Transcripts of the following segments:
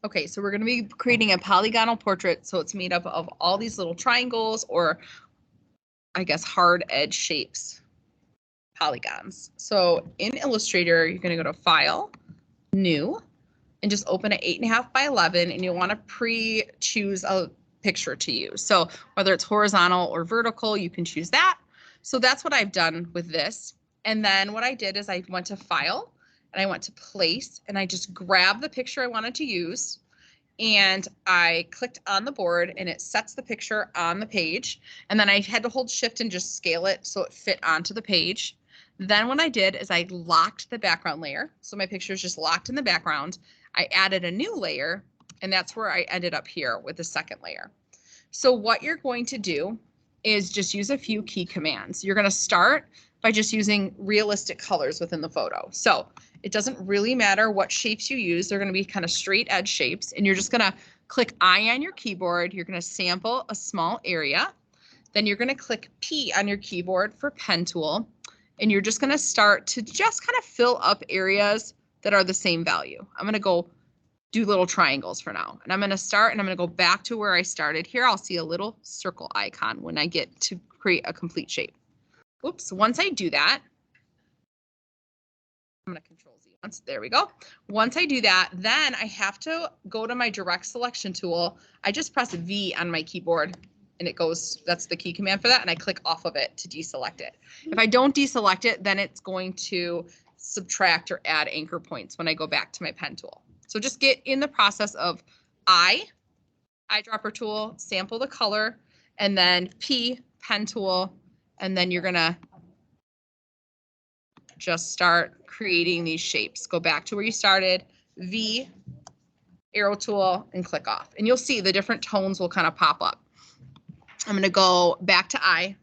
Okay, so we're going to be creating a polygonal portrait. So it's made up of all these little triangles, or I guess hard edge shapes, polygons. So in Illustrator, you're going to go to File, New, and just open an 8.5 by 11, and you'll want to pre-choose a picture to use. So whether it's horizontal or vertical, you can choose that. So that's what I've done with this. And then what I did is I went to File, and I went to Place, and I just grabbed the picture I wanted to use, and I clicked on the board, and it sets the picture on the page. And then I had to hold Shift and just scale it so it fit onto the page. Then what I did is I locked the background layer. So my picture is just locked in the background. I added a new layer, and that's where I ended up here with the second layer. So what you're going to do is just use a few key commands. You're going to start by just using realistic colors within the photo. So it doesn't really matter what shapes you use. They're going to be kind of straight edge shapes, and you're just going to click I on your keyboard. You're going to sample a small area. Then you're going to click P on your keyboard for pen tool, and you're just going to start to just kind of fill up areas that are the same value. I'm going to go do little triangles for now, and I'm going to start, and I'm going to go back to where I started. Here I'll see a little circle icon when I get to create a complete shape. Oops, once I do that, I'm going to Control Z once. There we go. Once I do that, then I have to go to my direct selection tool. I just press V on my keyboard, and it goes, that's the key command for that, and I click off of it to deselect it. If I don't deselect it, then it's going to subtract or add anchor points when I go back to my pen tool. So just get in the process of eyedropper tool, sample the color, and then P, pen tool, and then you're gonna just start creating these shapes. Go back to where you started, V, arrow tool, and click off. And you'll see the different tones will kind of pop up. I'm going to go back to I,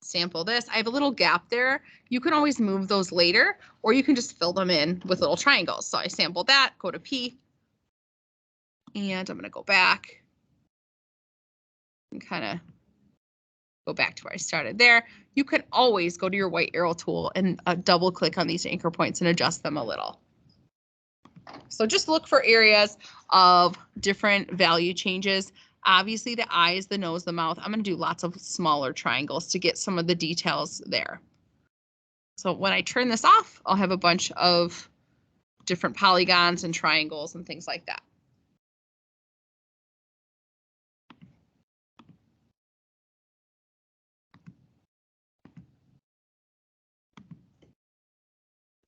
sample this. I have a little gap there. You can always move those later, or you can just fill them in with little triangles. So I sampled that, go to P, and I'm going to go back and kind of go back to where I started there. You can always go to your white arrow tool and double click on these anchor points and adjust them a little. So just look for areas of different value changes. Obviously the eyes, the nose, the mouth, I'm going to do lots of smaller triangles to get some of the details there. So when I turn this off, I'll have a bunch of different polygons and triangles and things like that.